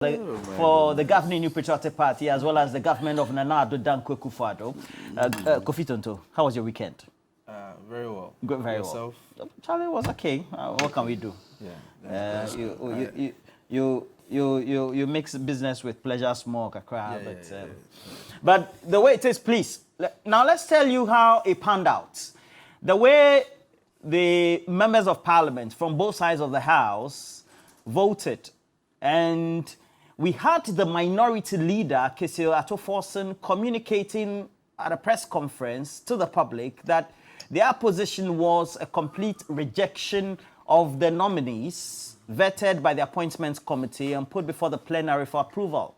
For the governing New Patriotic Party as well as the government of Nana Addo Dankwa Akufo-Addo. Kofi Tonto, how was your weekend? Very well. Good, very Yourself? well. Charlie was okay. What can we do? Yeah. You mix business with pleasure small, kakra. But the way it is, please. Now let's tell you how it panned out. The way the members of parliament from both sides of the house voted, and we had the minority leader, Kesio Atoforsen, communicating at a press conference to the public that their position was a complete rejection of the nominees vetted by the appointments committee and put before the plenary for approval.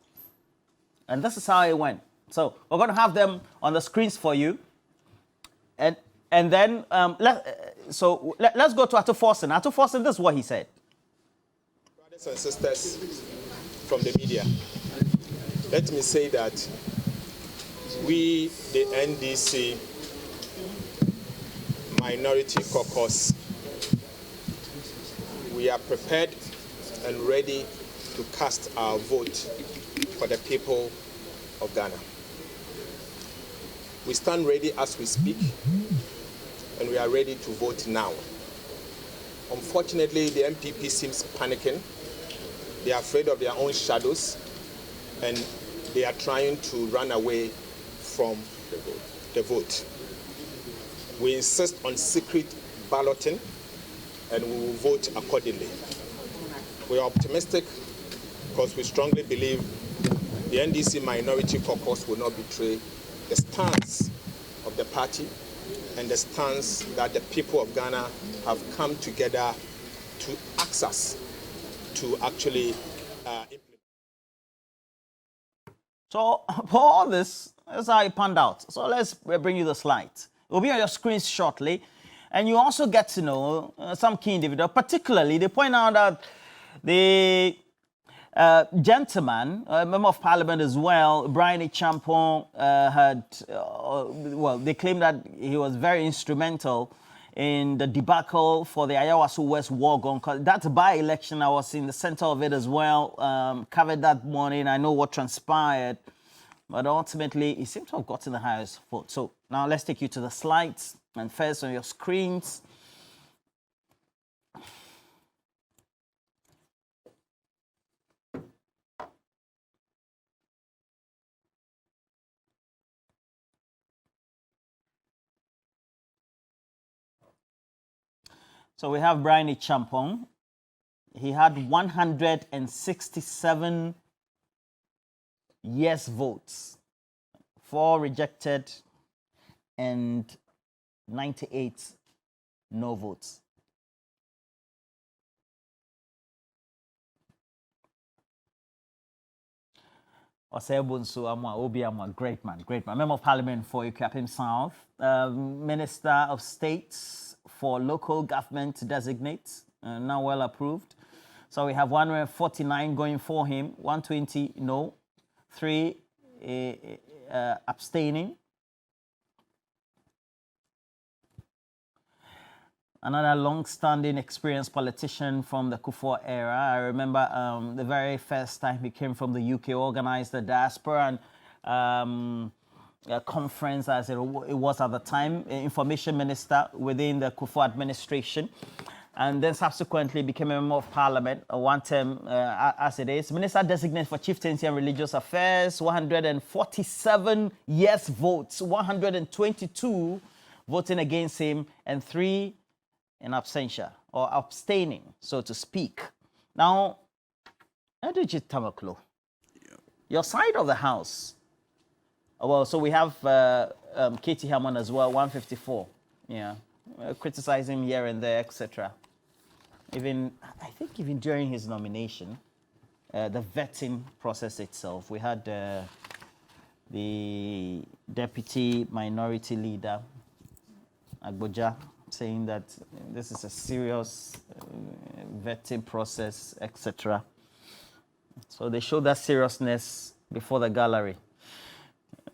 And this is how it went. So we're going to have them on the screens for you. And then let's go to Atoforsen. Atoforsen, this is what he said. Brothers and sisters from the media, let me say that we, the NDC Minority Caucus, we are prepared and ready to cast our vote for the people of Ghana. We stand ready as we speak, and we are ready to vote now. Unfortunately, the MPP seems panicking. They are afraid of their own shadows, and they are trying to run away from the vote. We insist on secret balloting, and we will vote accordingly. We are optimistic because we strongly believe the NDC Minority Caucus will not betray the stance of the party and the stance that the people of Ghana have come together to ask us to actually implement. So for all this, that's how it panned out. So let's bring you the slides. It will be on your screens shortly. And you also get to know some key individuals. Particularly, they point out that the gentleman, a member of parliament as well, Brian Champon, they claim that he was very instrumental in the debacle for the Ayawaso West Wargon. That by-election, I was in the center of it as well, covered that morning. I know what transpired. But ultimately, he seemed to have gotten the highest vote. So now let's take you to the slides. And first on your screens, so we have Brian Champon. He had 167 yes votes, 4 rejected, and 98 no votes. Osebunsu Amwa Obi Amwa, great man. Member of Parliament for Ikuapem South, Minister of State for Local Government Designate, now well approved. So we have 149 going for him, 120 no, 3 abstaining. Another long-standing experienced politician from the Kufuor era. I remember the very first time he came from the UK, organized the diaspora and a conference, as it was at the time, information minister within the Kufuor administration, and then subsequently became a member of parliament, one term as it is. Minister designate for Chieftaincy and Religious Affairs, 147 yes votes, 122 voting against him, and 3 in absentia, or abstaining, so to speak. Now, Edwidge Tamaklo, your side of the house. Well, so we have Katie Hammond as well, 154. Yeah, criticizing here and there, etc. I think even during his nomination, the vetting process itself, we had the deputy minority leader, Agboja, saying that this is a serious vetting process, etc. So they showed that seriousness before the gallery.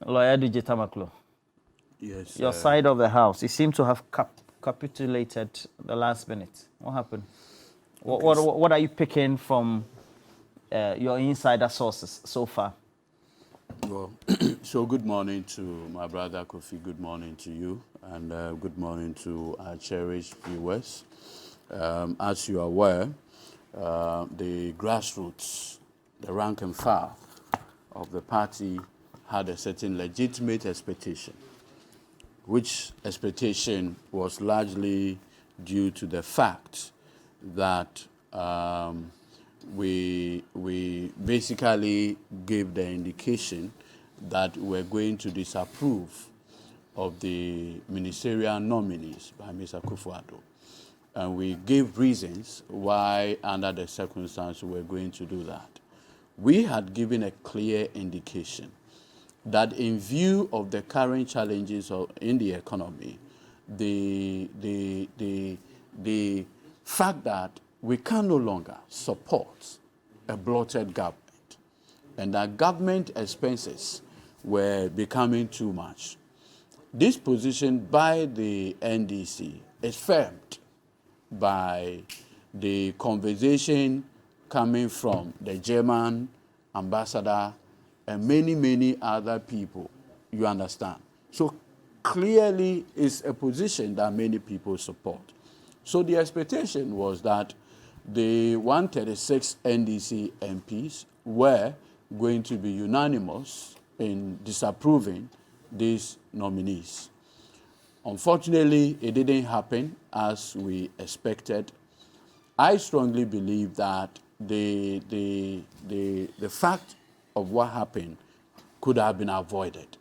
Lawyer DJ Tamaklo. Yes. Your side of the house, you seem to have capitulated the last minute. What happened? What are you picking from your insider sources so far? Well, so good morning to my brother Kofi, good morning to you, and good morning to our cherished viewers. As you are aware, the grassroots, the rank and file of the party had a certain legitimate expectation, which expectation was largely due to the fact that we basically gave the indication that we're going to disapprove of the ministerial nominees by Mr. Akufo-Addo. And we gave reasons why, under the circumstances, we're going to do that. We had given a clear indication that in view of the current challenges in the economy, the fact that we can no longer support a bloated government and that government expenses were becoming too much. This position by the NDC is firmed by the conversation coming from the German ambassador and many, many other people, you understand. So clearly it's a position that many people support. So the expectation was that the 136 NDC MPs were going to be unanimous in disapproving these nominees. Unfortunately, it didn't happen as we expected. I strongly believe that the fact of what happened could have been avoided.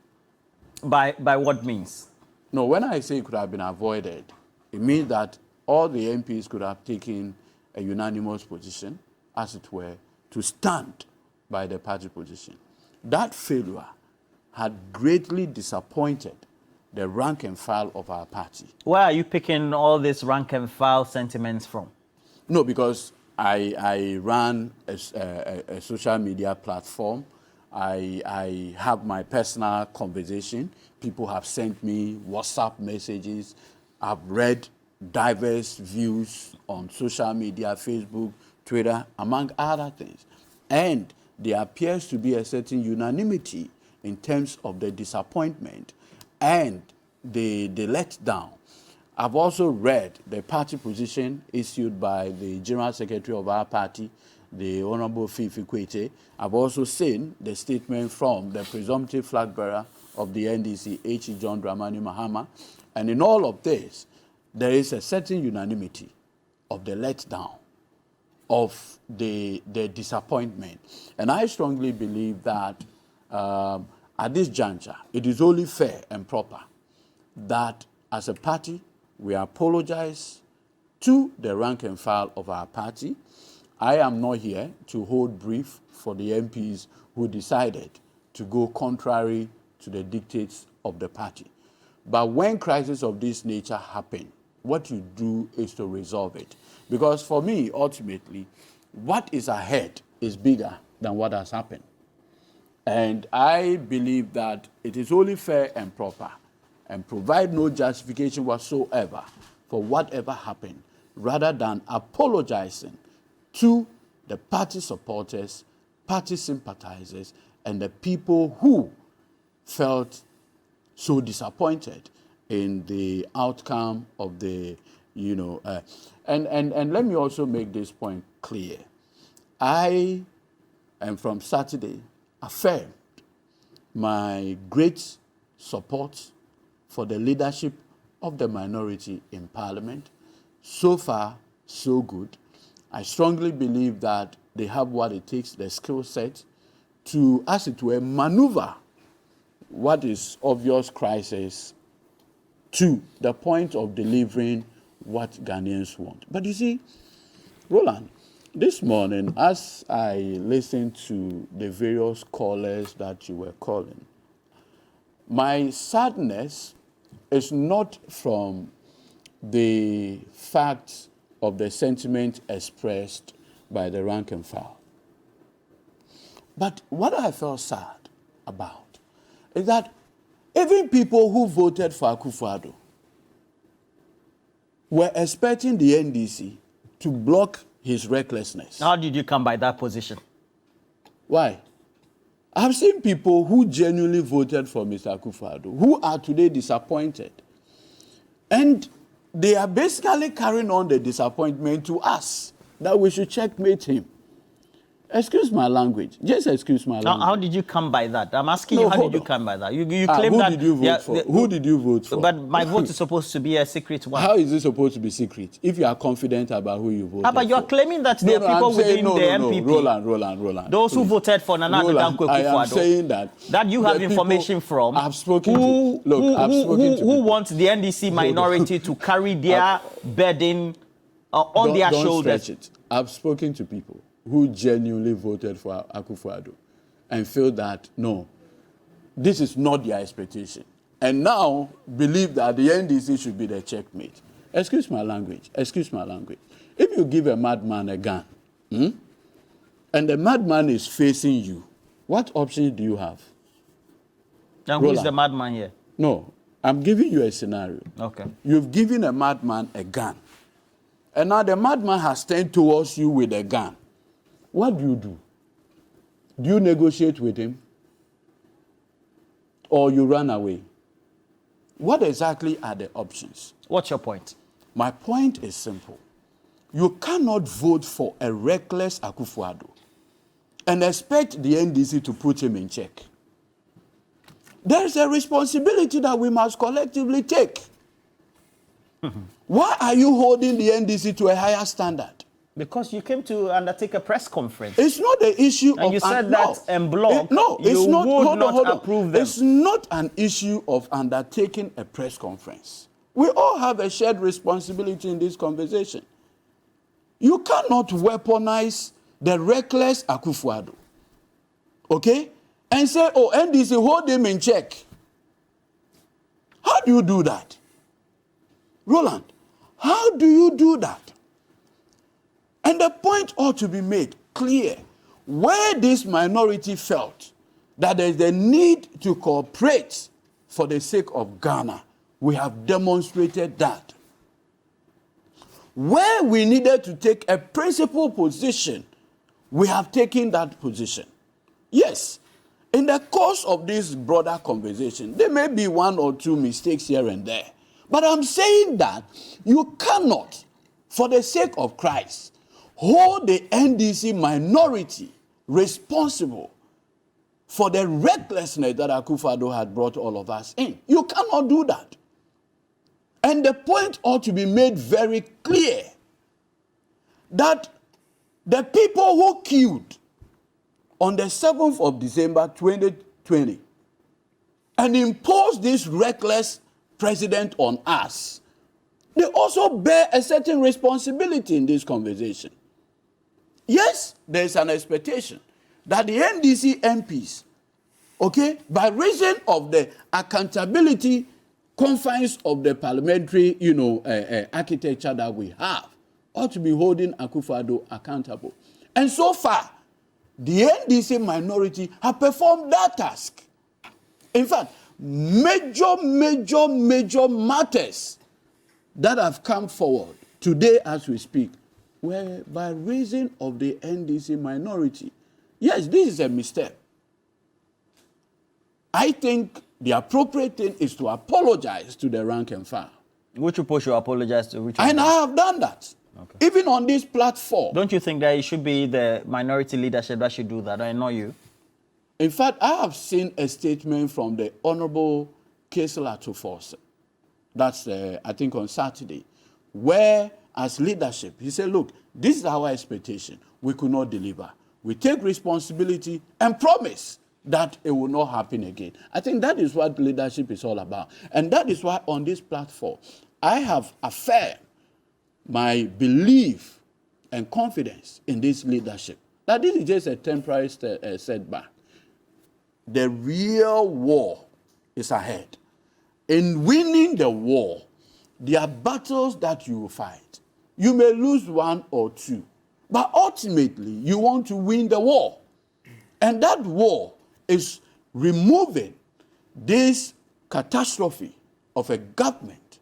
By what means? No, when I say it could have been avoided, it means that all the MPs could have taken a unanimous position, as it were, to stand by the party position. That failure had greatly disappointed the rank and file of our party. Where are you picking all these rank and file sentiments from? No, because I ran a social media platform. I have my personal conversation. People have sent me WhatsApp messages. I've read diverse views on social media, Facebook, Twitter, among other things. And there appears to be a certain unanimity in terms of the disappointment and the letdown. I've also read the party position issued by the General Secretary of our party, the Honorable Fifi Kwete. I've also seen the statement from the presumptive flag bearer of the NDC, H.E. John Dramani Mahama. And in all of this, there is a certain unanimity of the letdown, of the disappointment. And I strongly believe that at this juncture, it is only fair and proper that as a party, we apologize to the rank and file of our party. I am not here to hold brief for the MPs who decided to go contrary to the dictates of the party. But when crises of this nature happen, what you do is to resolve it. Because for me, ultimately, what is ahead is bigger than what has happened. And I believe that it is only fair and proper and provide no justification whatsoever for whatever happened, rather than apologizing to the party supporters, party sympathizers, and the people who felt so disappointed in the outcome of the, and let me also make this point clear. I am from Saturday affirmed my great support for the leadership of the minority in Parliament. So far, so good. I strongly believe that they have what it takes, the skill set, to, as it were, maneuver what is obvious crisis to the point of delivering what Ghanaians want. But you see, Roland, this morning, as I listened to the various callers that you were calling, my sadness is not from the fact of the sentiment expressed by the rank and file. But what I felt sad about is that even people who voted for Akufo-Addo were expecting the NDC to block his recklessness. How did you come by that position? Why? I've seen people who genuinely voted for Mr. Akufo-Addo who are today disappointed. And they are basically carrying on the disappointment to us that we should checkmate him. Excuse my language. Just excuse my language. How did you come by that? I'm asking you, how did you come by that? You claim who that... Did you vote for? Who did you vote for? But my vote is supposed to be a secret one. How is it supposed to be secret if you are confident about who you voted for? But you are claiming that there are people within the MPP... Roland. Those who voted for Nana Addo Dankwa Akufo-Addo. I am saying that you have information from... I've spoken to... Look, I've spoken to... Who wants the NDC minority to carry their burden on their shoulders? Stretch it. I've spoken to people who genuinely voted for Akufo-Addo and feel that, no, this is not their expectation. And now believe that the NDC should be the checkmate. Excuse my language. If you give a madman a gun, and the madman is facing you, what options do you have? Now, who is the madman here? No, I'm giving you a scenario. Okay. You've given a madman a gun. And now the madman has turned towards you with a gun. What do? Do you negotiate with him? Or you run away? What exactly are the options? What's your point? My point is simple. You cannot vote for a reckless Akufo-Addo and expect the NDC to put him in check. There is a responsibility that we must collectively take. Why are you holding the NDC to a higher standard? Because you came to undertake a press conference. It's not the issue and you said that en bloc, it's not, would not approve them. It's not an issue of undertaking a press conference. We all have a shared responsibility in this conversation. You cannot weaponize the reckless Akufo-Addo, okay? And say, oh, NDC, hold him in check. How do you do that? Roland, how do you do that? And the point ought to be made clear. Where this minority felt that there is a need to cooperate for the sake of Ghana, we have demonstrated that. Where we needed to take a principal position, we have taken that position. Yes, in the course of this broader conversation, there may be one or two mistakes here and there. But I'm saying that you cannot, for the sake of Christ, hold the NDC minority responsible for the recklessness that Akufo-Addo had brought all of us in. You cannot do that. And the point ought to be made very clear that the people who killed on the 7th of December 2020 and imposed this reckless president on us, they also bear a certain responsibility in this conversation. Yes, there is an expectation that the NDC MPs, okay, by reason of the accountability confines of the parliamentary, architecture that we have, ought to be holding Akufo-Addo accountable. And so far, the NDC minority have performed that task. In fact, major matters that have come forward today as we speak were by reason of the NDC minority. Yes, this is a misstep. I think the appropriate thing is to apologize to the rank and file. Which people should apologize to? And I have done that. Okay. Even on this platform. Don't you think that it should be the minority leadership that should do that, or not you? In fact, I have seen a statement from the Honorable Kesela Tuforse. That's, I think, on Saturday, where, as leadership, he said, look, this is our expectation. We could not deliver. We take responsibility and promise that it will not happen again. I think that is what leadership is all about. And that is why on this platform, I have affirmed my belief and confidence in this leadership. That this is just a temporary setback. The real war is ahead. In winning the war, there are battles that you will fight. You may lose one or two, but ultimately you want to win the war. And that war is removing this catastrophe of a government,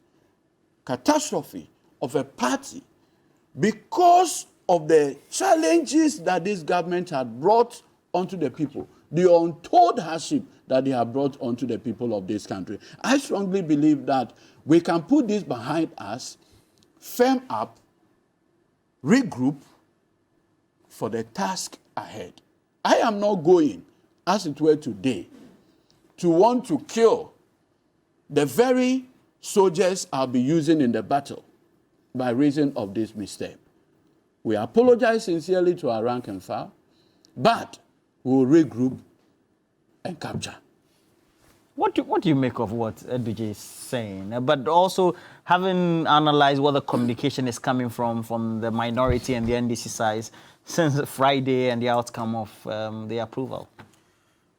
catastrophe of a party, because of the challenges that this government had brought onto the people, the untold hardship that they have brought onto the people of this country. I strongly believe that we can put this behind us, firm up, regroup for the task ahead. I am not going, as it were today, to want to kill the very soldiers I'll be using in the battle by reason of this misstep. We apologize sincerely to our rank and file, but we will regroup and capture. What do you make of what Eduje is saying? But also, having analyzed where the communication is coming from the minority and the NDC side since Friday and the outcome of the approval.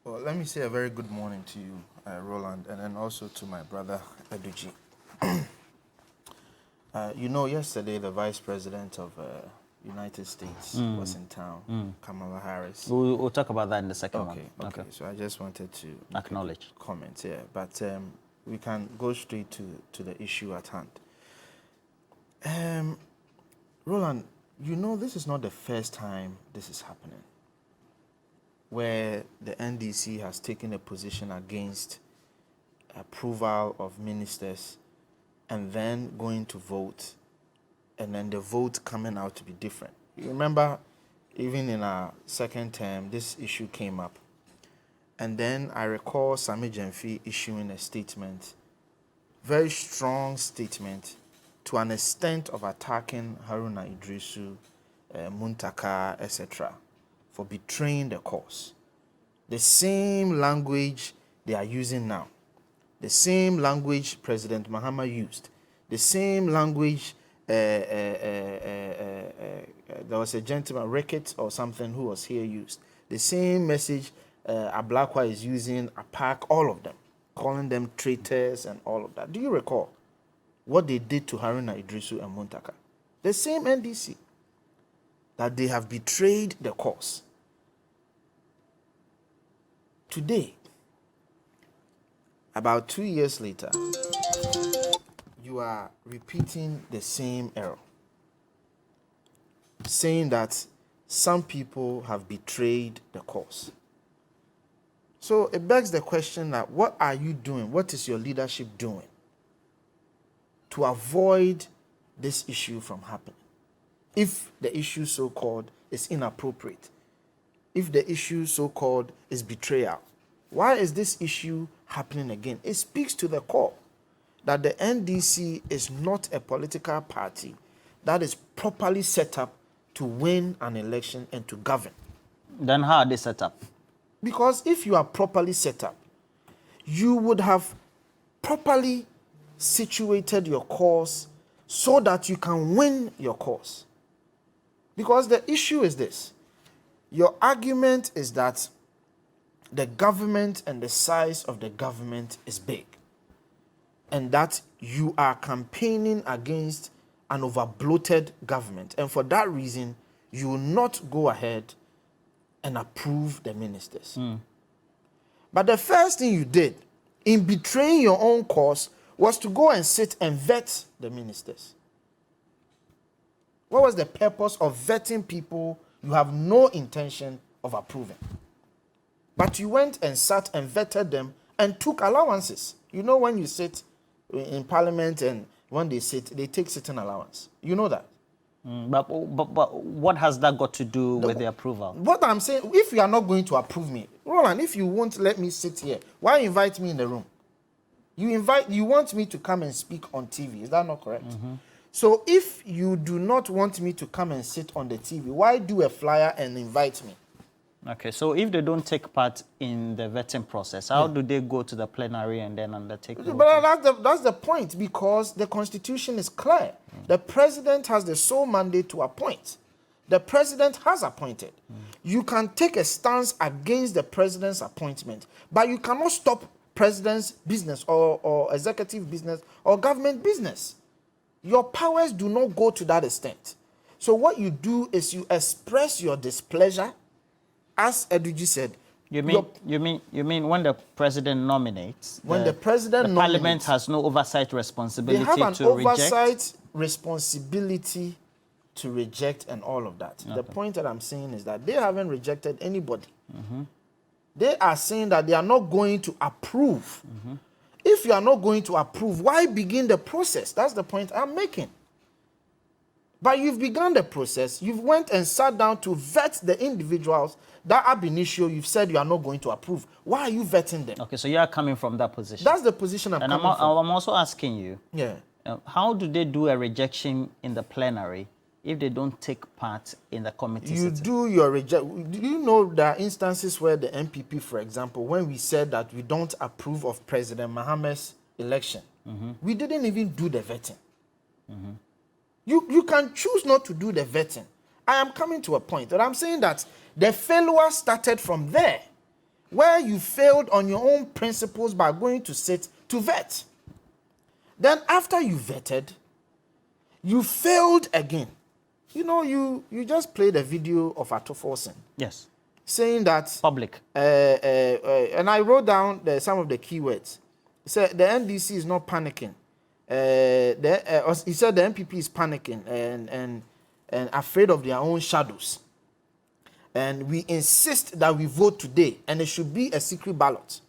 Well, let me say a very good morning to you, Roland, and then also to my brother, Eduje. You know, yesterday the Vice President of United States was in town, Kamala Harris. We'll talk about that in the second one. Okay. So I just wanted to acknowledge comment here, but we can go straight to the issue at hand. Roland, you know this is not the first time this is happening, where the NDC has taken a position against approval of ministers and then going to vote, and then the vote coming out to be different. You remember, even in our second term, this issue came up. And then I recall Sami Gyamfi issuing a statement, very strong statement, to an extent of attacking Haruna Idrisu, Muntaka, etc., for betraying the cause. The same language they are using now, the same language President Mahama used, the same language there was a gentleman, Ricketts or something, who was here used. The same message Ablakwa is using, Apak, all of them, calling them traitors and all of that. Do you recall what they did to Haruna Idrisu and Muntaka? The same NDC, that they have betrayed the cause. Today, about 2 years later, you are repeating the same error, saying that some people have betrayed the cause. So it begs the question that what are you doing? What is your leadership doing to avoid this issue from happening? If the issue so-called is inappropriate, if the issue so-called is betrayal, why is this issue happening again? It speaks to the core that the NDC is not a political party that is properly set up to win an election and to govern. Then how are they set up? Because if you are properly set up, you would have properly situated your cause so that you can win your cause. Because the issue is this. Your argument is that the government and the size of the government is big, and that you are campaigning against an over-bloated government. And for that reason, you will not go ahead and approve the ministers. But the first thing you did in betraying your own cause was to go and sit and vet the ministers. What was the purpose of vetting people you have no intention of approving? But you went and sat and vetted them and took allowances. You know, when you sit in parliament and when they sit, they take certain allowance. You know that. But what has that got to do with the approval? What I'm saying, if you are not going to approve me, Roland, if you won't let me sit here, why invite me in the room? You want me to come and speak on TV. Is that not correct? So if you do not want me to come and sit on the TV, why do a flyer and invite me? Okay, so if they don't take part in the vetting process, how do they go to the plenary and then undertake the But that's the point, because the Constitution is clear. The president has the sole mandate to appoint. The president has appointed. You can take a stance against the president's appointment, but you cannot stop president's business or executive business or government business. Your powers do not go to that extent. So what you do is you express your displeasure. As Eduje said, you mean when the president nominates, when the president nominates, parliament has no oversight responsibility they have an to oversight reject? responsibility to reject and all of that. The point that I'm saying is that they haven't rejected anybody. They are saying that they are not going to approve. If you are not going to approve, why begin the process? That's the point I'm making. But you've begun the process. You've went and sat down to vet the individuals that ab initio you've said you are not going to approve. Why are you vetting them? Okay, so you are coming from that position. That's the position I'm coming from. I'm also asking you, how do they do a rejection in the plenary if they don't take part in the committee You sitting? do your reject. Do you know there are instances where the MPP, for example, when we said that we don't approve of President Mohammed's election, we didn't even do the vetting. You can choose not to do the vetting. I am coming to a point that I'm saying that the failure started from there, where you failed on your own principles by going to sit to vet. Then after you vetted, you failed again. You know, you just played a video of Atoforsen. Yes. Saying that... Public. And I wrote down some of the keywords. He said the NDC is not panicking. He said the MPP is panicking and afraid of their own shadows. And we insist that we vote today, and it should be a secret ballot.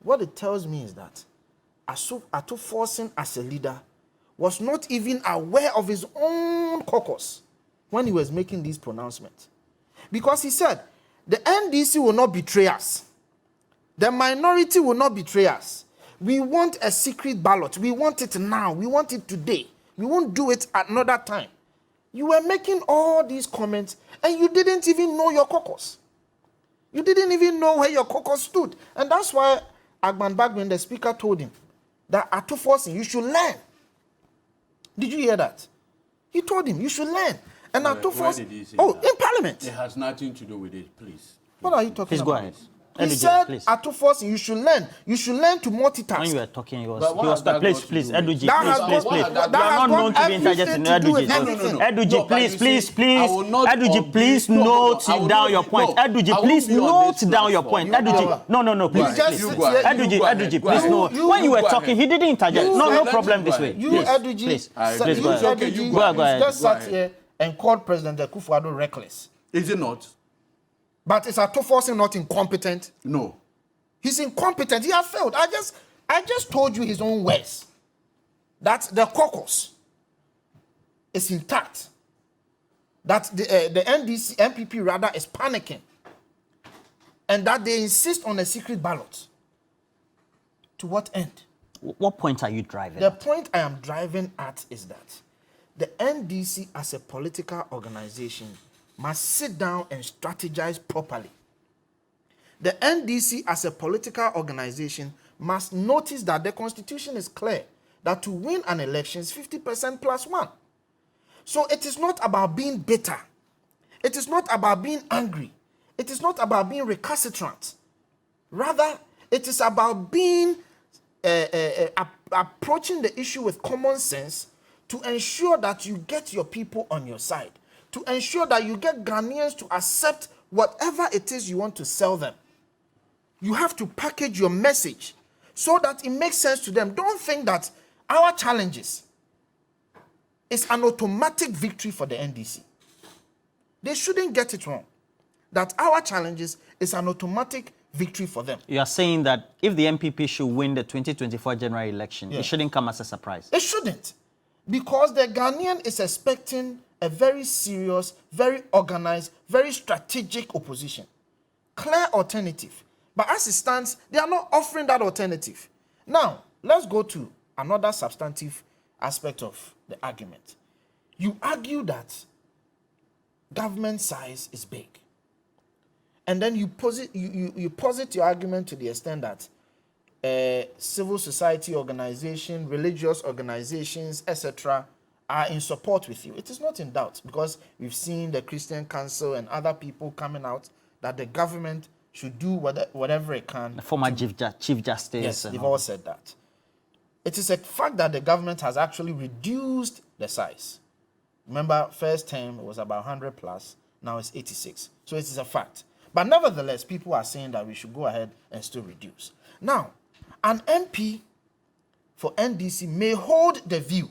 What it tells me is that Atoforsen as a leader was not even aware of his own caucus when he was making these pronouncements. Because he said, the NDC will not betray us. The minority will not betray us. We want a secret ballot. We want it now. We want it today. We won't do it at another time. You were making all these comments and you didn't even know your caucus. You didn't even know where your caucus stood. And that's why Agban Bagbin, the speaker, told him that Atoforsen, you should learn. Did you hear that? He told him, you should learn. And Atoforsen, in Parliament. It has nothing to do with it, please. What are you talking about? Please go ahead. He said, Atoforsen, you should learn. You should learn to multitask. When you were talking, he was please, Eduji, please. You That are not known to be interjecting. everything Eduji, please. Eduji, please note down your point. Eduji, please note down your point. Eduji, no, please. Eduji, please, no. When you were talking, he didn't interject. No problem this way. Eduji, please go ahead. Just sat here and called President Akufo-Addo reckless. Is it not? But is Atoforsen not incompetent? No. He's incompetent. He has failed. I just told you his own words. That the caucus is intact. That the NDC, MPP rather, is panicking. And that they insist on a secret ballot. To what end? What point are you driving The at? point I am driving at is that the NDC as a political organization must sit down and strategize properly. The NDC as a political organization must notice that the constitution is clear that to win an election is 50% plus one. So it is not about being bitter. It is not about being angry. It is not about being recalcitrant. Rather, it is about being approaching the issue with common sense to ensure that you get your people on your side, to ensure that you get Ghanaians to accept whatever it is you want to sell them. You have to package your message so that it makes sense to them. Don't think that our challenges is an automatic victory for the NDC. They shouldn't get it wrong. That our challenges is an automatic victory for them. You are saying that if the MPP should win the 2024 general election, it shouldn't come as a surprise. It shouldn't. Because the Ghanaian is expecting a very serious, very organized, very strategic opposition. Clear alternative. But as it stands, they are not offering that alternative. Now, let's go to another substantive aspect of the argument. You argue that government size is big. And then you posit your argument to the extent that civil society organization, religious organizations, etc., are in support with you. It is not in doubt, because we've seen the Christian Council and other people coming out that the government should do whatever it can. The former Chief Justice. Yes, they've all said that. It is a fact that the government has actually reduced the size. Remember, first term it was about 100 plus, now it's 86. So it is a fact. But nevertheless, people are saying that we should go ahead and still reduce. Now, an MP for NDC may hold the view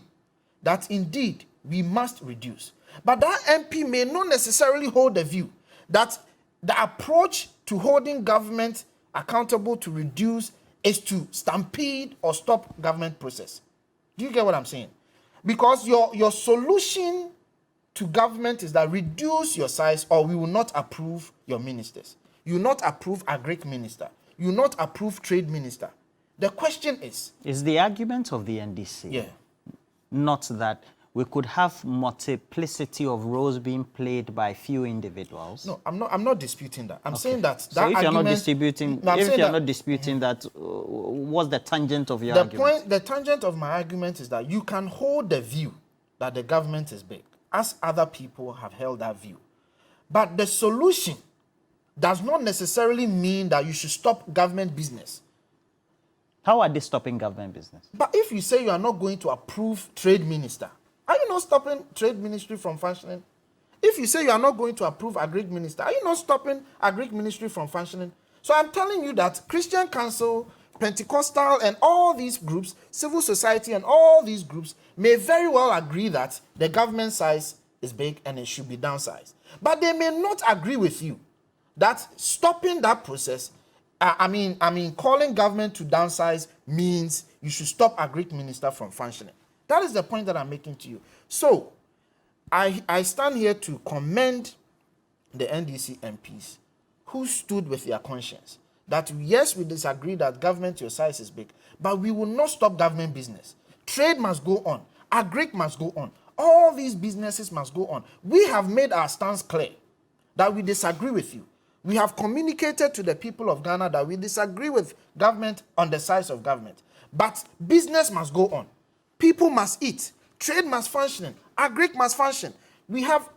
that indeed we must reduce. But that MP may not necessarily hold the view that the approach to holding government accountable to reduce is to stampede or stop government process. Do you get what I'm saying? Because your solution to government is that reduce your size or we will not approve your ministers. You will not approve a Greek minister. You will not approve trade minister. The question is the argument of the NDC not that we could have multiplicity of roles being played by few individuals? No, I'm not disputing that. I'm saying that so if you're not disputing, that, what's the tangent of your argument? The tangent of my argument is that you can hold the view that the government is big, as other people have held that view. But the solution does not necessarily mean that you should stop government business. How are they stopping government business? But if you say you are not going to approve trade minister, are you not stopping trade ministry from functioning? If you say you are not going to approve a Greek minister, are you not stopping a Greek ministry from functioning? So I'm telling you that Christian Council, Pentecostal, and all these groups, civil society and all these groups may very well agree that the government size is big and it should be downsized. But they may not agree with you that stopping that process, calling government to downsize means you should stop a Greek minister from functioning. That is the point that I'm making to you. So, I stand here to commend the NDC MPs who stood with their conscience. That yes, we disagree that government your size is big, but we will not stop government business. Trade must go on. Agric must go on. All these businesses must go on. We have made our stance clear that we disagree with you. We have communicated to the people of Ghana that we disagree with government on the size of government. But business must go on. People must eat. Trade must function. Agric must function. We have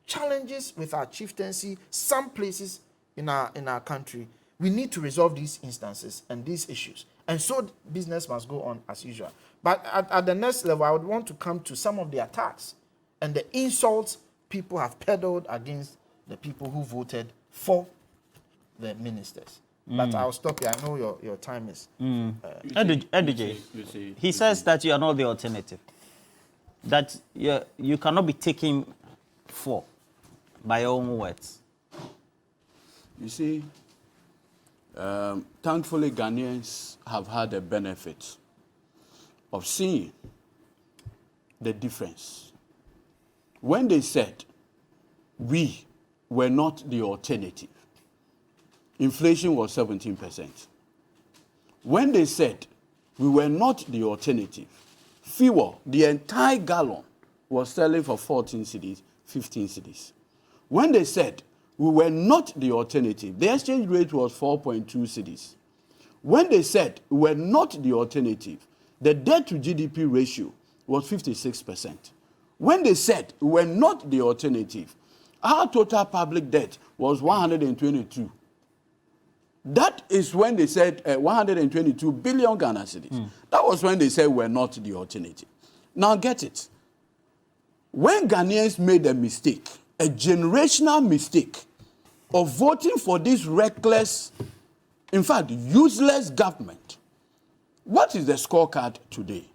challenges with our chieftaincy, some places in our country. We need to resolve these instances and these issues. And so business must go on as usual. But at the next level, I would want to come to some of the attacks and the insults people have peddled against the people who voted for the ministers. But I'll stop here. I know your time is... Eduje, he says that you are not the alternative. That you cannot be taken for by your own words. You see, thankfully Ghanaians have had the benefit of seeing the difference. When they said we were not the alternative, inflation was 17%. When they said we were not the alternative, fuel, the entire gallon, was selling for 14 cedis, 15 cedis. When they said we were not the alternative, the exchange rate was 4.2 cedis. When they said we were not the alternative, the debt to GDP ratio was 56%. When they said we were not the alternative, our total public debt was 122. That is when they said 122 billion Ghana cedis. That was when they said we're not the alternative. Now get it. When Ghanaians made a mistake, a generational mistake of voting for this reckless, in fact, useless government, what is the scorecard today?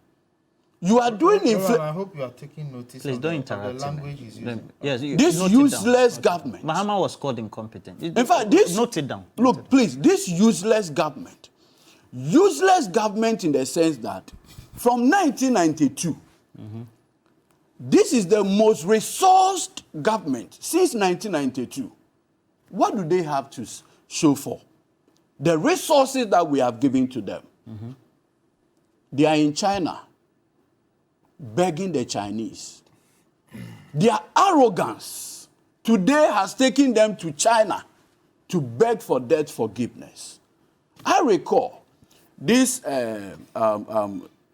You are doing I hope you are taking notice. Please don't the interrupt language me. is using. Yes, this useless government. Mahama was called incompetent. In fact, this... Note it down. Look, please, this useless government in the sense that from 1992, this is the most resourced government since 1992. What do they have to show for? The resources that we have given to them. They are in China, begging the Chinese. Their arrogance today has taken them to China to beg for debt forgiveness. I recall this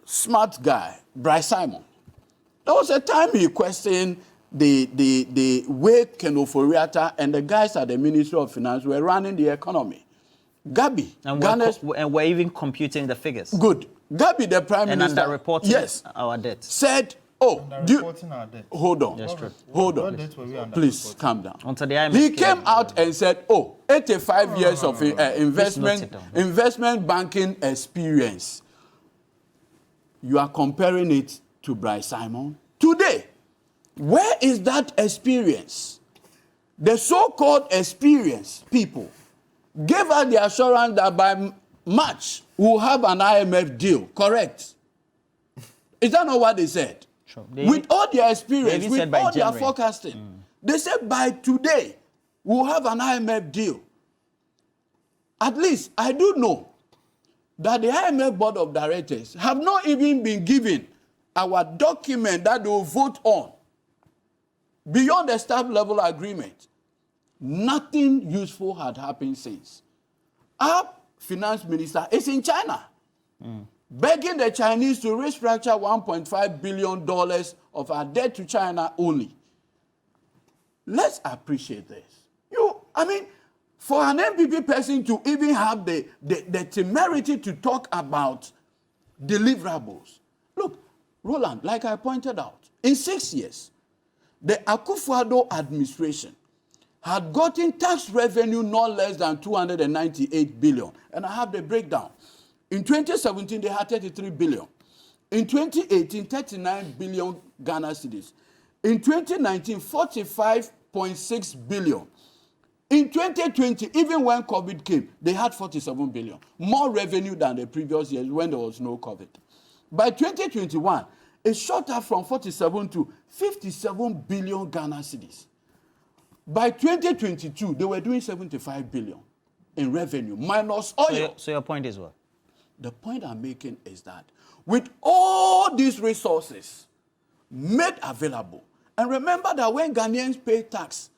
smart guy, Bryce Simon. There was a time he questioned the way Kenoforiata and the guys at the Ministry of Finance were running the economy. Gabi, and we're even computing the figures. Good. Gabi, the Prime Minister, and underreporting our debt. Said, Reporting our debt. Hold on. That's true. Hold on. Please, calm down. He came out and said, 85 years of investment banking experience. You are comparing it to Bryce Simon. Today, Where is that experience? The so-called experienced people gave us the assurance that by March we'll have an IMF deal, correct? Is that not what they said? Sure. With all their experience, with all their January. forecasting, they said by today we'll have an IMF deal. At least I do know that the IMF board of directors have not even been given our document that they will vote on. Beyond the staff level agreement, nothing useful had happened since. Our finance minister is in China, begging the Chinese to restructure $1.5 billion of our debt to China only. Let's appreciate this. For an MPP person to even have the temerity to talk about deliverables. Look, Roland, like I pointed out, in 6 years, the Akufo-Addo administration had gotten tax revenue not less than 298 billion. And I have the breakdown. In 2017, they had 33 billion. In 2018, 39 billion Ghana cedis. In 2019, 45.6 billion. In 2020, even when COVID came, they had 47 billion. More revenue than the previous years when there was no COVID. By 2021, it shot up from 47 to 57 billion Ghana cedis. By 2022, they were doing 75 billion in revenue, minus oil. So your point is what? The point I'm making is that with all these resources made available, and remember that when Ghanaians pay tax,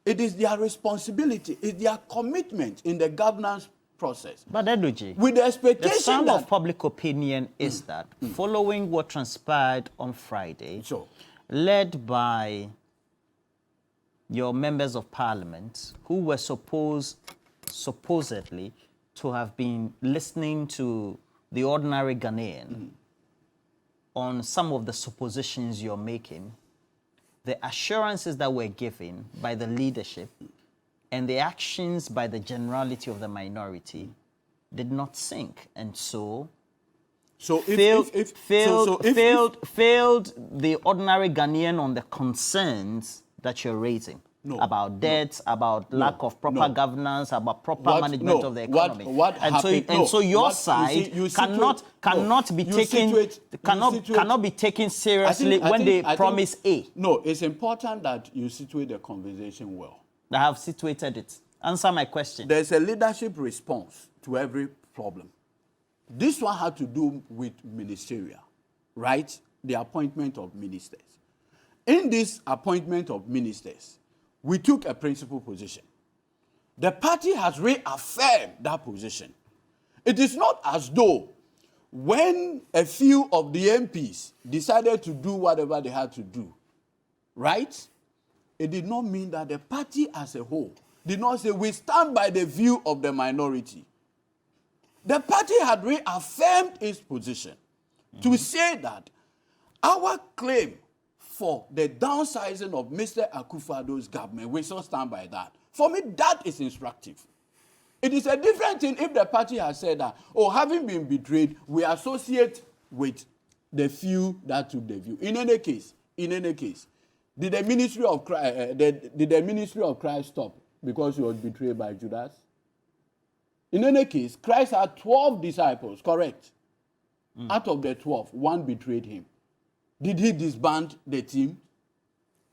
it is their responsibility, it's their commitment in the governance process. But Eduji, with the expectation the sound that of public opinion is that following what transpired on Friday, sure, led by your members of parliament who were supposedly to have been listening to the ordinary Ghanaian on some of the suppositions you're making, the assurances that were given by the leadership and the actions by the generality of the minority did not sink, and so failed the ordinary Ghanaian on the concerns that you're raising. No, about debts, about lack of proper governance, about proper management of the economy. So your side cannot be taken seriously when they promise A. No, it's important that you situate the conversation well. I have situated it. Answer my question. There's a leadership response to every problem. This one had to do with ministerial, right? The appointment of ministers. In this appointment of ministers, we took a principal position. The party has reaffirmed that position. It is not as though when a few of the MPs decided to do whatever they had to do, right? It did not mean that the party as a whole did not say we stand by the view of the minority. The party had reaffirmed its position to say that our claim for the downsizing of Mr. Akufo-Addo's government, we shall stand by that. For me, that is instructive. It is a different thing if the party has said that, having been betrayed, we associate with the few that took the view. In any case, did the ministry of Christ stop because he was betrayed by Judas? In any case, Christ had 12 disciples, correct? Out of the 12, one betrayed him. Did he disband the team?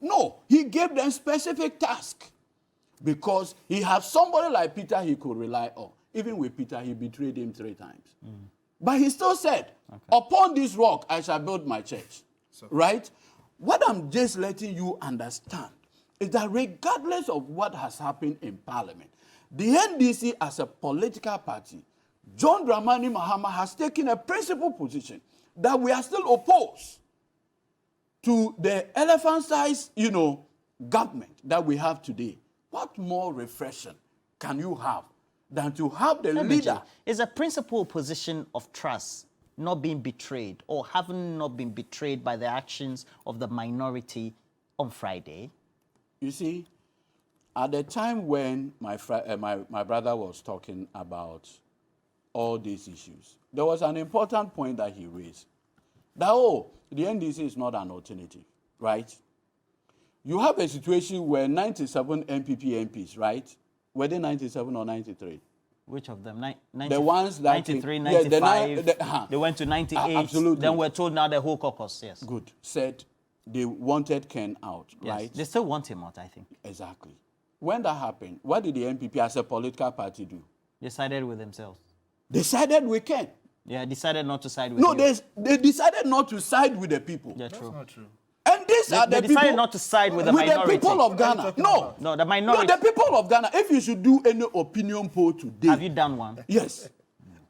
No, he gave them specific tasks because he had somebody like Peter he could rely on. Even with Peter, he betrayed him 3 times. But he still said, upon this rock I shall build my church. Right? What I'm just letting you understand is that regardless of what has happened in Parliament, the NDC as a political party, John Dramani Mahama has taken a principled position that we are still opposed to the elephant-sized, government that we have today. What more refreshing can you have than to have the leader? Is a principal position of trust not being betrayed or having not been betrayed by the actions of the minority on Friday? You see, at the time when my brother was talking about all these issues, there was an important point that he raised. That, the NDC is not an alternative, right? you have a situation where 97 MPP MPs, right? Were they 97 or 93? Which of them? The ones that 93, yeah, 95, they went to 98. Absolutely. Then we're told now the whole caucus, yes. Good. Said they wanted Ken out, Yes. right? They still want him out, I think. Exactly. When that happened, what did the MPP as a political party do? They sided with themselves. They sided with Ken. Yeah, decided not to side with No, you. they decided not to side with the people. Yeah, That's true. not true. And these are They the decided people not to side with the with minority. the people of Ghana. No, No, the no, minority. the people of Ghana. If you should do any opinion poll today, Have you done one? yes,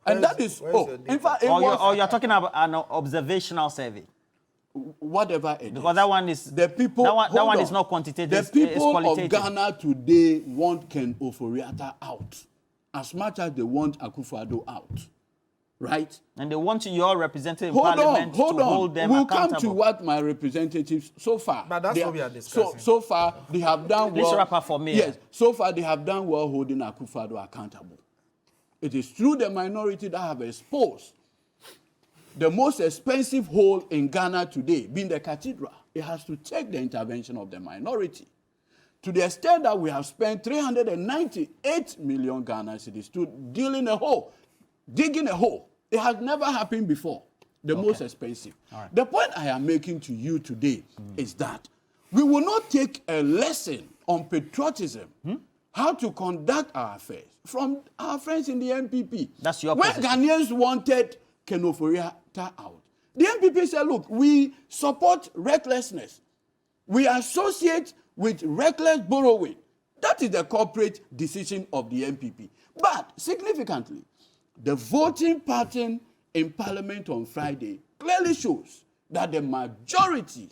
and that is where's your in fact, it Or you're talking about an observational survey? whatever it is. Because that one is The people. that one hold is on. not quantitative. The It's people of qualitative. Ghana today want Ken Ofori-Atta out as much as they want Akufo-Addo out, right? And they want your representative in Hold on, parliament hold to on. hold them We'll accountable. come to what my representatives so far. But that's they what we are discussing. So far, they have done Please well. wrap up for me. Yes, so far they have done well holding Akufo-Addo accountable. It is through the minority that have exposed the most expensive hole in Ghana today, being the cathedral. It has to take the intervention of the minority. To the extent that we have spent 398 million Ghana cedis to digging a hole. It has never happened before. The most expensive. Right. The point I am making to you today is that we will not take a lesson on patriotism, how to conduct our affairs, from our friends in the MPP. That's your When position. Ghanaians wanted Ken Ofori-Atta out, the MPP said, look, we support recklessness. We associate with reckless borrowing. That is the corporate decision of the MPP. But significantly, the voting pattern in Parliament on Friday clearly shows that the majority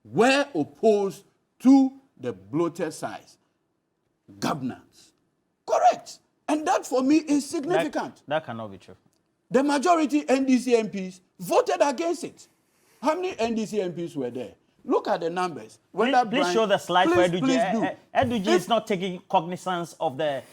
were opposed to the bloated size governance. Correct. And that for me is significant. That cannot be true. The majority NDC MPs voted against it. How many NDC MPs were there? Look at the numbers. Please show the slide for Edudzi. Please do. Edudzi is not taking cognizance of the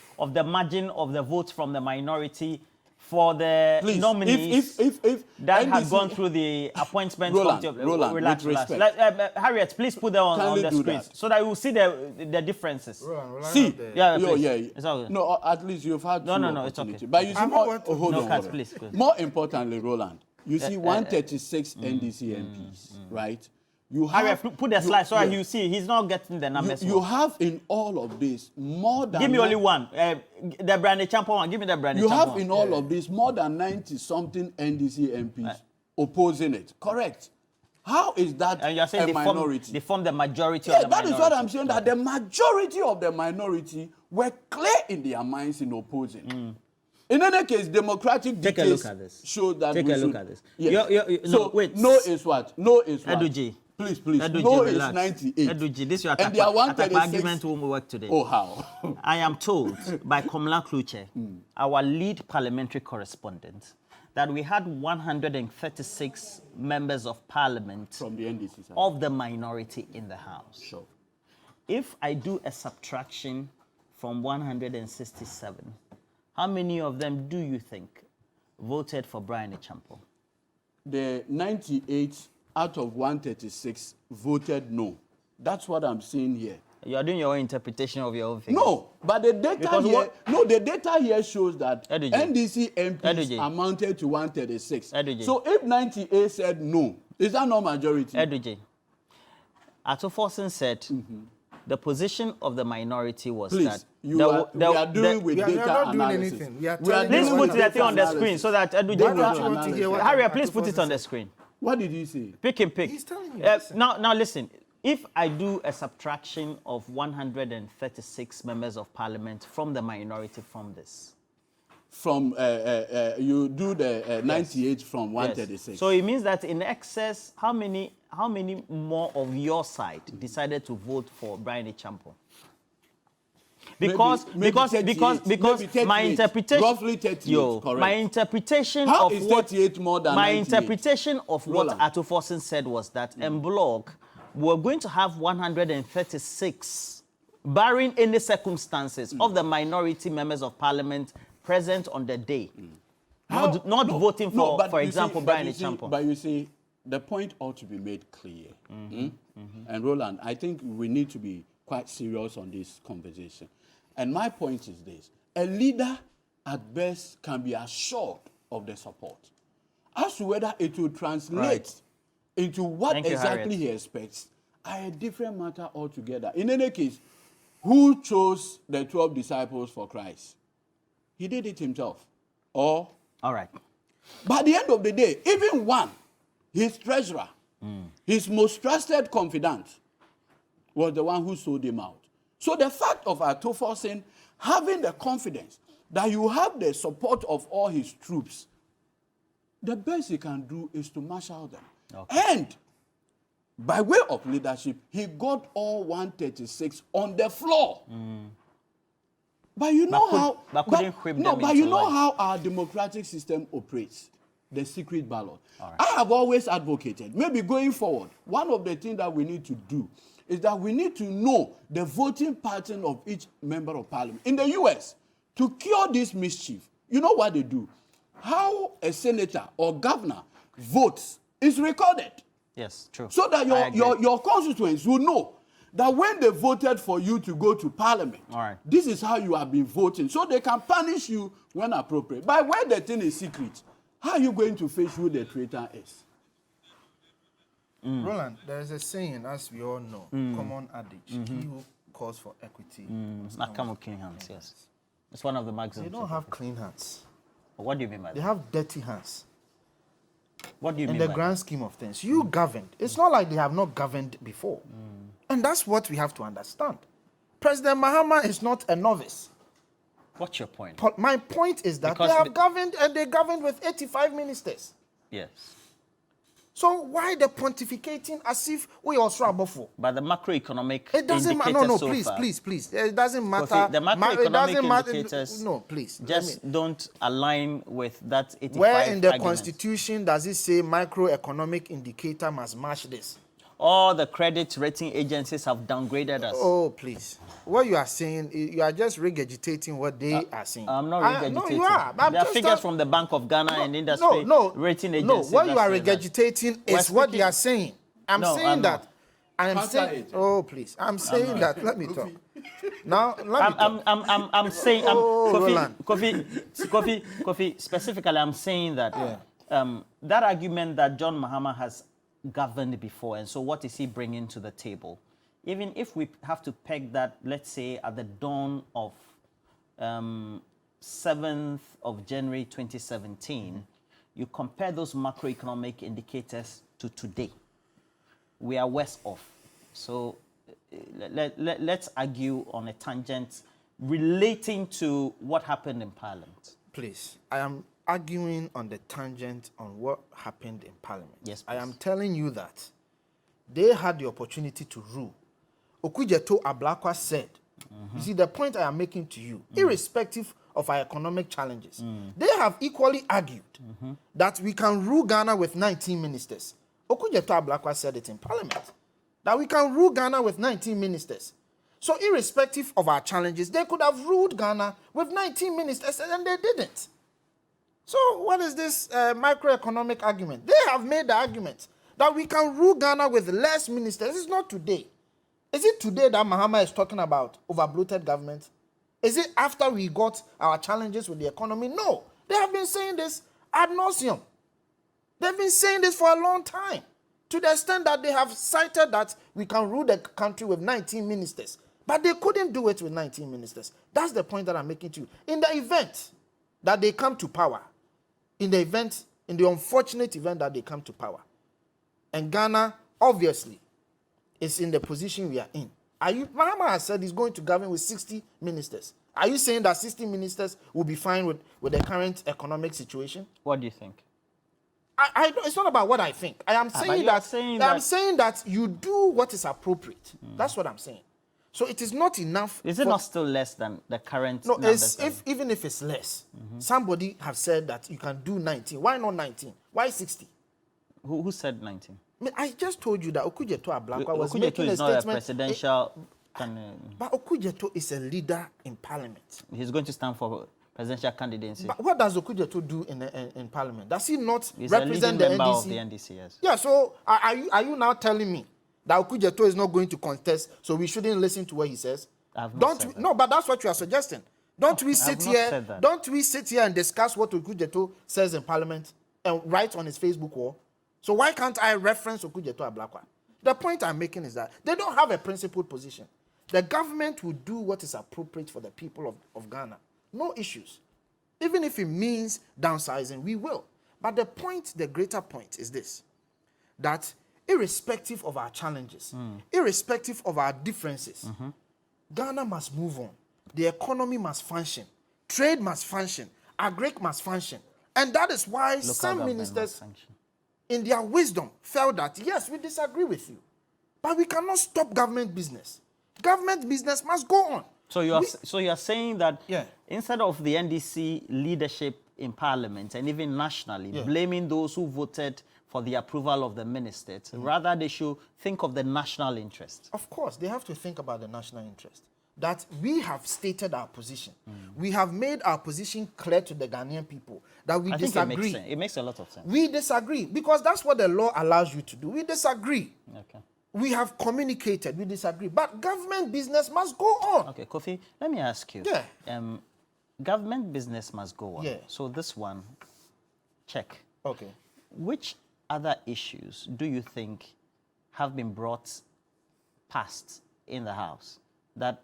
margin of the votes from the minority for the Please, nominees if that have NDC gone through the appointment Roland, committee. Roland, Relax, with relax. respect. Harriet, please put that on Kindly the do screen that. so that we will see the differences. See, Yeah, yo, please. yeah. It's all good. No, at least you've had No, two no, no, it's okay. opportunities. But you see, I'm not want to- hold No, on, Kat, hold on. please, go. More importantly, Roland, you see 136 NDC MPs, right? You have Harriet, put the slide so that yes. you see he's not getting the numbers. You have in all of this more than Give me only one. The Brandy Champa one. Give me the Brandy you Champa have one. in all of this more than 90-something NDC MPs opposing it. Correct. How is that And you're saying a minority? they form the majority Yeah, of the that minority. is what I'm saying, that the majority of the minority were clear in their minds in opposing. In any case, democratic Take a dictates look at this. show that Take we a look should- at this. Yes. No, So, wait. no is what? No is what? Edudzi. Please. Edudzi, No relax. is 98. Edudzi, this your And they are attack 136. argument won't work today. Oh, how? I am told by Komla Kluche, our lead parliamentary correspondent, that we had 136 members of parliament From the NDC side. of the minority in the House. Sure. If I do a subtraction from 167, how many of them do you think voted for Brian Echampo? The 98 out of 136 voted no. That's what I'm saying here. You are doing your own interpretation of your own figures. No, but the data Because here, the data here shows that Edudzi. NDC MPs Edudzi. amounted to 136. Edudzi. So if 98 said no, is that not majority? Edudzi, Ato Forson said the position of the minority was Please, that we are doing with We are data not doing analysis. anything. We are We are telling Please dealing put with the data thing on the analysis. screen so that Edudzi Data will Don't you want to hear what Harriet, please Ato put it Forson on the said? screen. What did he say? Pick and pick. He's telling you, listen. Now listen. If I do a subtraction of 136 members of parliament from the minority from this. From you do the 98 from 136. Yes. So it means that in excess, how many more of your side decided to vote for Brian Echampo? Because Maybe 38, maybe 38, my interpretation, roughly 38, correct. my interpretation How of is what 38 more than my 98? interpretation of what Roland. Ato Forson said was that en bloc we're going to have 136, barring any circumstances, of the minority members of parliament present on the day, not voting for but you example, see- Brian but you see- Echampo. But you see, the point ought to be made clear. And Roland, I think we need to be quite serious on this conversation. And my point is this. A leader, at best, can be assured of the support. As to whether it will translate into what exactly he expects, are a different matter altogether. In any case, who chose the 12 disciples for Christ? He did it himself. Or? All right. By the end of the day, even one, his treasurer, his most trusted confidant, was the one who sold him out. So the fact of Ahithophel saying, having the confidence that you have the support of all his troops, the best he can do is to marshal them. Okay. And by way of leadership, he got all 136 on the floor. But you know how our democratic system operates, the secret ballot. Right. I have always advocated, maybe going forward, one of the things that we need to do is that we need to know the voting pattern of each member of parliament. In the U.S., to cure this mischief, you know what they do? How a senator or governor votes is recorded. Yes, true. So that your constituents will know that when they voted for you to go to parliament, this is how you have been voting. So they can punish you when appropriate. But when the thing is secret, how are you going to face who the traitor is? Roland, there is a saying, as we all know, common adage, he who calls for equity must come with clean hands, yes. It's one of the maxims. They don't have clean hands. What do you mean by that? They have dirty hands. What do you mean by that? In the grand scheme of things. You governed. It's not like they have not governed before. And that's what we have to understand. President Mahama is not a novice. What's your point? My point is that they have governed, and they governed with 85 ministers. Yes. So why the pontificating as if we also are before? But the macroeconomic it doesn't matter. No, so please. It doesn't matter. The macroeconomic indicators please. Just don't align with that 85 Where in the argument. Constitution does it say macroeconomic indicator must match this? All the credit rating agencies have downgraded us. Oh, please. What you are saying, you are just regurgitating what they are saying. I'm not regurgitating. No, you are. There are figures from the Bank of Ghana and industry rating agencies. No, what you are regurgitating is what they are saying. I'm saying that. I'm saying. Oh, please. I'm saying that. Let me talk. Now, I'm saying. Kofi, specifically, I'm saying that that argument that John Mahama has governed before, and so what is he bringing to the table? Even if we have to peg that, let's say, at the dawn of 7th of January 2017, you compare those macroeconomic indicators to today, we are worse off. So let's argue on a tangent relating to what happened in Parliament. Please, I am arguing on the tangent on what happened in Parliament. Yes, please. I am telling you that they had the opportunity to rule. Okudzeto Ablakwa said, you see, the point I am making to you, irrespective of our economic challenges, they have equally argued that we can rule Ghana with 19 ministers. Okudzeto Ablakwa said it in Parliament, that we can rule Ghana with 19 ministers. So irrespective of our challenges, they could have ruled Ghana with 19 ministers, and they didn't. So what is this macroeconomic argument? They have made the argument that we can rule Ghana with less ministers. It's not today. Is it today that Mahama is talking about over-bloated government? Is it after we got our challenges with the economy? No. They have been saying this ad nauseum. They've been saying this for a long time, to the extent that they have cited that we can rule the country with 19 ministers. But they couldn't do it with 19 ministers. That's the point that I'm making to you. In the event that they come to power, in the unfortunate event that they come to power, and Ghana, obviously, is in the position we are in. Mahama has said he's going to govern with 60 ministers. Are you saying that 60 ministers will be fine with the current economic situation? What do you think? It's not about what I think. I am saying I'm saying that you do what is appropriate. That's what I'm saying. So it is not enough. Is it not still less than the current? No, even if it's less, somebody have said that you can do 19. Why not 19? Why 60? Who said 19? I just told you that Okudzeto Ablakwa was making a statement. Not a presidential. But Okudzeto is a leader in Parliament. He's going to stand for presidential candidacy. But what does Okudzeto do in Parliament? Does he not He's a represent leading the member NDC? of the NDC, yes. Yeah, so are you now telling me that Okudzeto is not going to contest, so we shouldn't listen to what he says? I've not said that. No, but that's what you are suggesting. Don't we sit not here? said that. Don't we sit here and discuss what Okudzeto says in Parliament and write on his Facebook wall? So why can't I reference Okudzeto Ablakwa? The point I'm making is that they don't have a principled position. The government will do what is appropriate for the people of Ghana. No issues. Even if it means downsizing, we will. But the greater point is this, that irrespective of our challenges, irrespective of our differences, Ghana must move on. The economy must function. Trade must function. Agric must function. And that is why some ministers, in their wisdom, felt that, yes, we disagree with you, but we cannot stop government business. Government business must go on. So you are saying that instead of the NDC leadership in Parliament and even nationally blaming those who voted for the approval of the ministers, rather they should think of the national interest. Of course, they have to think about the national interest. That we have stated our position. We have made our position clear to the Ghanaian people that we disagree. It makes a lot of sense. We disagree because that's what the law allows you to do. We disagree. Okay. We have communicated, we disagree. But government business must go on. Okay, Kofi, let me ask you. Yeah. Government business must go on. Yeah. So this one, check. Okay. Which other issues do you think have been brought past in the House that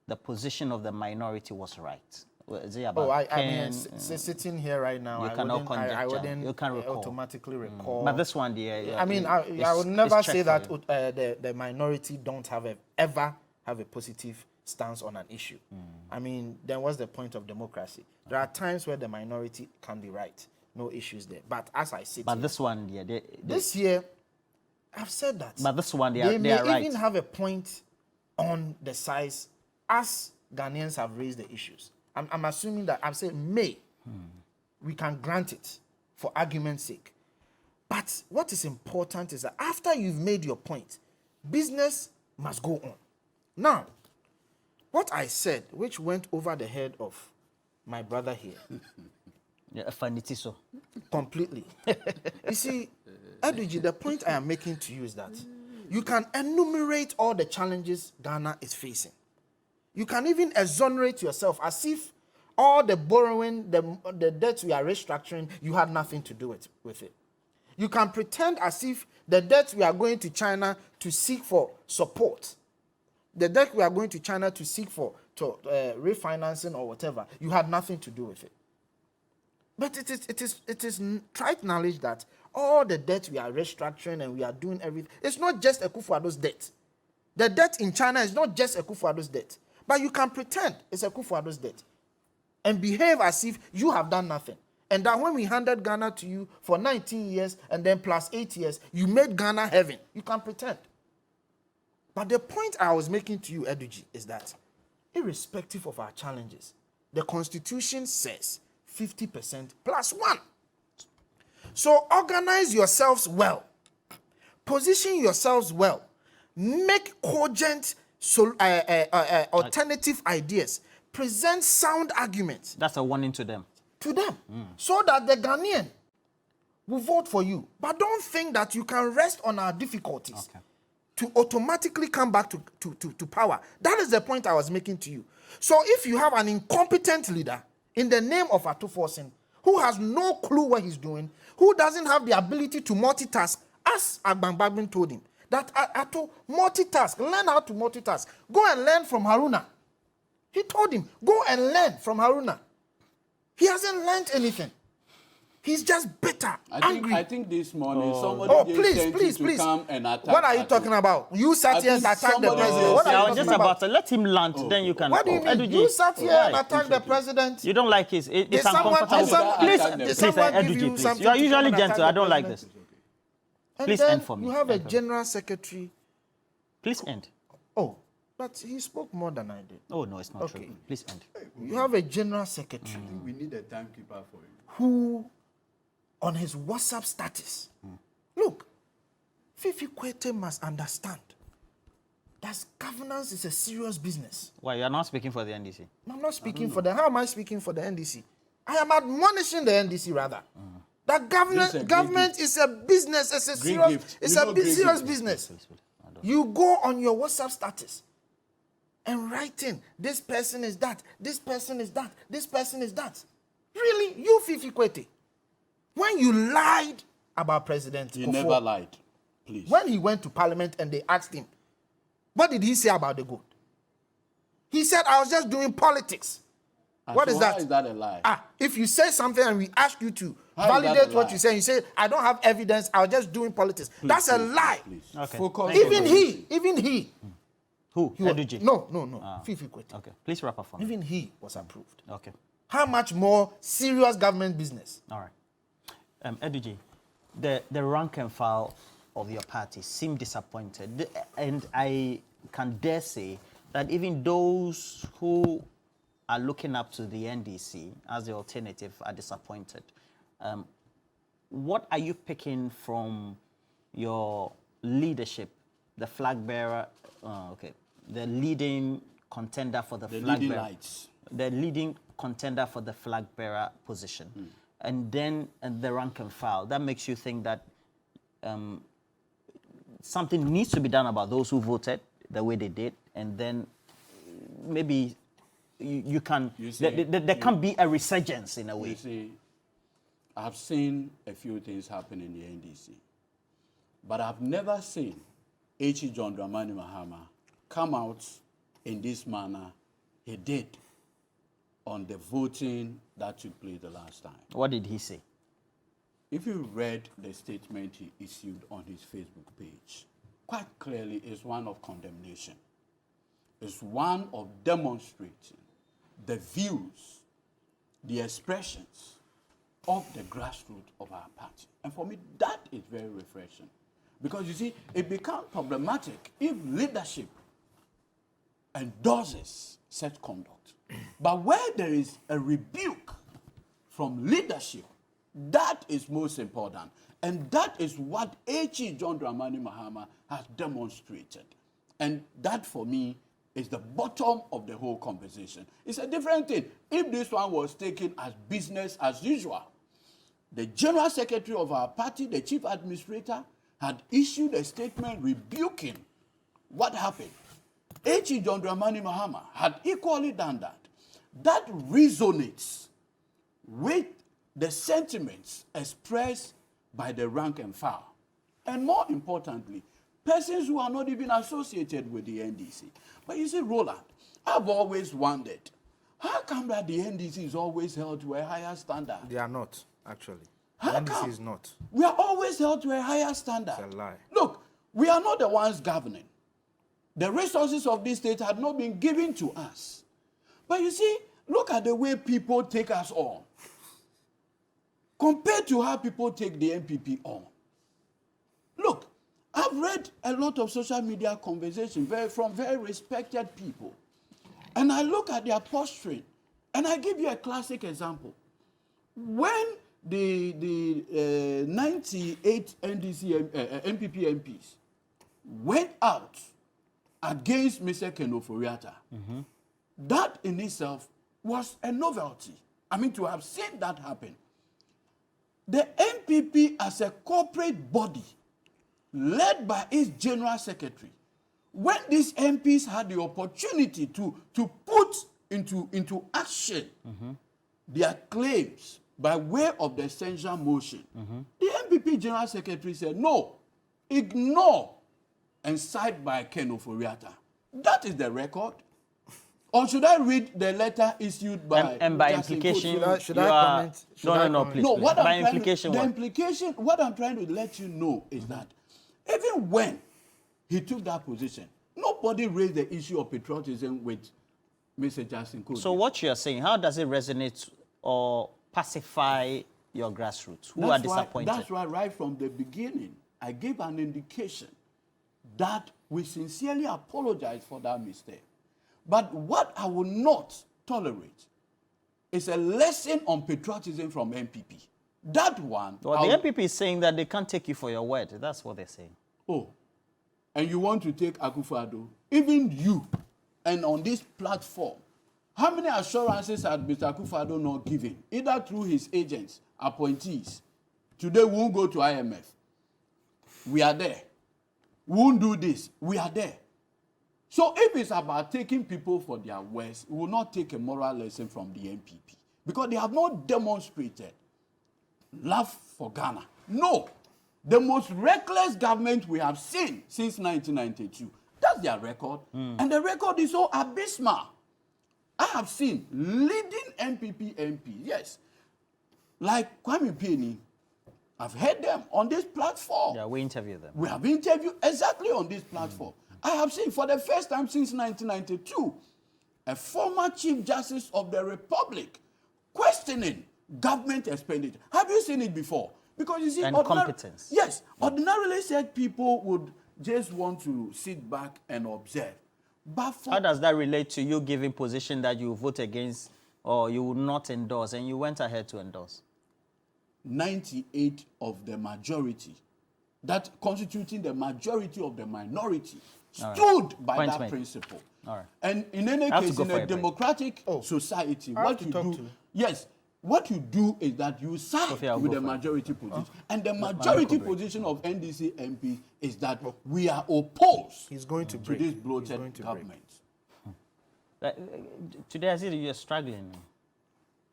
the position of the minority was right? Is it about sitting here right now, you I wouldn't you can recall. automatically recall. But this one, I would never say that the minority don't ever have a positive stance on an issue. I mean, then what's the point of democracy? There are times where the minority can be right. No issues there. But as I sit here, this one, this year, I've said that. But this one, they may are right. even have a point on the size as Ghanaians have raised the issues. I'm assuming that I'm saying may. We can grant it for argument's sake. But what is important is that after you've made your point, business must go on. Now, what I said, which went over the head of my brother here, completely. You see, Edwigi, the point I am making to you is that you can enumerate all the challenges Ghana is facing. You can even exonerate yourself as if all the borrowing, the debts we are restructuring, you had nothing to do with it. You can pretend as if the debts we are going to China to seek for support, the debt we are going to China to seek for refinancing or whatever, you had nothing to do with it. But it is trite knowledge that all the debt we are restructuring and we are doing everything, it's not just Akufo-Addo's debt. The debt in China is not just Akufo-Addo's debt. But you can pretend it's Akufo-Addo's debt and behave as if you have done nothing. And that when we handed Ghana to you for 19 years and then plus 8 years, you made Ghana heaven. You can pretend. But the point I was making to you, Edwigi, is that irrespective of our challenges, the Constitution says 50% plus 1. So organize yourselves well. Position yourselves well. Make cogent alternative ideas. Present sound arguments. That's a warning to them. So that the Ghanaian will vote for you. But don't think that you can rest on our difficulties to automatically come back to power. That is the point I was making to you. So if you have an incompetent leader in the name of Atuforsen, who has no clue what he's doing, who doesn't have the ability to multitask, as Agbangbagben told him, that Ato multitask, learn how to multitask. Go and learn from Haruna. He told him, go and learn from Haruna. He hasn't learned anything. He's just bitter, angry. I think this morning somebody please. come and attack. What are you talking about? You sat here and attacked the president. What are you talking about? Let him land, then you can. What do you mean? You sat here and attacked the president. You don't like his. It's uncomfortable. Please, Edwigi, please. You are usually gentle. I don't like this. Please end for me. You have a general secretary. Please end. Oh, but he spoke more than I did. Oh, no, it's not true. Please end. You have a general secretary. We need a timekeeper for you. Who, on his WhatsApp status, look, Fifi Kwete must understand that governance is a serious business. Why, you're not speaking for the NDC? I'm not speaking for them. How am I speaking for the NDC? I am admonishing the NDC rather. That government is a business. It's a serious business. You go on your WhatsApp status and write in, this person is that, this person is that, this person is that. Really? You, Fifi Kwete? When you lied about President He Kufuor, never lied, please. when he went to Parliament and they asked him, what did he say about the gold? He said, I was just doing politics. What is that? How is that a lie? If you say something and we ask you to validate what you say, you say, I don't have evidence, I was just doing politics. That's a lie. Please. Okay. Focus Even on he. Who? Eduje? No. Fifi Kwete. Okay. Please wrap up for me. Even he was approved. Okay. How much more serious government business? All right. Eduje, the rank and file of your party seem disappointed. And I can dare say that even those who are looking up to the NDC as the alternative are disappointed. What are you picking from your leadership, the flag bearer, the leading contender for the flag leading bearer, lights. the leading contender for the flag bearer position, and then the rank and file? That makes you think that something needs to be done about those who voted the way they did, and then maybe you can, there can be a resurgence in a way. You see, I've seen a few things happen in the NDC, but I've never seen H.E. John Dramani Mahama come out in this manner he did on the voting that took place the last time. What did he say? If you read the statement he issued on his Facebook page, quite clearly it's one of condemnation. It's one of demonstrating the views, the expressions of the grassroots of our party. And for me, that is very refreshing. Because you see, it becomes problematic if leadership endorses such conduct. But where there is a rebuke from leadership, that is most important. And that is what H.E. John Dramani Mahama has demonstrated. And that, for me, is the bottom of the whole conversation. It's a different thing. If this one was taken as business as usual, the General Secretary of our party, the Chief Administrator, had issued a statement rebuking what happened. H.E. John Dramani Mahama had equally done that. That resonates with the sentiments expressed by the rank and file. And more importantly, persons who are not even associated with the NDC. But you see, Roland, I've always wondered, how come that the NDC is always held to a higher standard? They are not, actually. How The NDC come? is not. We are always held to a higher standard. It's a lie. Look, we are not the ones governing. The resources of this state had not been given to us. But you see, look at the way people take us on. Compared to how people take the MPP on. Look, I've read a lot of social media conversations from very respected people. And I look at their posturing, and I give you a classic example. When the 98 NDC, MPP MPs went out against Mr. Ken Ofori-Atta, that in itself was a novelty. I mean, to have seen that happen. The MPP as a corporate body, led by its General Secretary, when these MPs had the opportunity to put into action their claims by way of the censure motion, the MPP General Secretary said, no, ignore and cite by Ken Ofori-Atta. That is the record. Or should I read the letter issued by... And by Justin implication, Coates? Should I comment? No, please. No, please. what By I'm trying implication, to, the what? implication, what I'm trying to let you know is that even when he took that position, nobody raised the issue of patriotism with Mr. Justin Coates. So what you're saying, how does it resonate or pacify your grassroots who are disappointed? That's why right from the beginning, I gave an indication that we sincerely apologize for that mistake. But what I will not tolerate is a lesson on patriotism from MPP. That one... Well, the MPP is saying that they can't take you for your word. That's what they're saying. Oh, and you want to take Akufo-Addo, even you, and on this platform, how many assurances had Mr. Akufo-Addo not given, either through his agents, appointees? Today we won't go to IMF. We are there. We won't do this. We are there. So if it's about taking people for their words, we will not take a moral lesson from the NPP, because they have not demonstrated love for Ghana. No. The most reckless government we have seen since 1992. That's their record. And the record is so abysmal. I have seen leading NPP MPs, yes, like Kwame Pieni. I've heard them on this platform. Yeah, we interview them. We have interviewed exactly on this platform. I have seen for the first time since 1992 a former Chief Justice of the Republic questioning government expenditure. Have you seen it before? Because you see, and competence. Yes, ordinarily said people would just want to sit back and observe. But how does that relate to you giving position that you vote against or you will not endorse, and you went ahead to endorse? 98 of the majority, that constituting the majority of the minority, stood by Point that made. principle. All right. And in any case, in a democratic society, what you do, what you do is that you side with the majority position. And the majority position of NDC MP is that we are opposed to this bloated government. Today I see that you're struggling.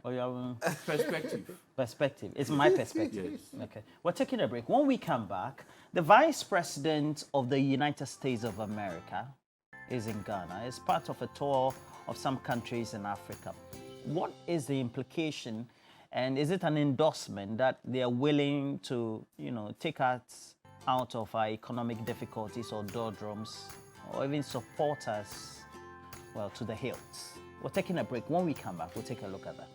Or you have Perspective. Perspective. It's my perspective. Yes. Okay. We're taking a break. When we come back, the Vice President of the United States of America is in Ghana. It's part of a tour of some countries in Africa. What is the implication, and is it an endorsement that they are willing to, take us out of our economic difficulties or doldrums, or even support us, to the hills? We're taking a break. When we come back, we'll take a look at that.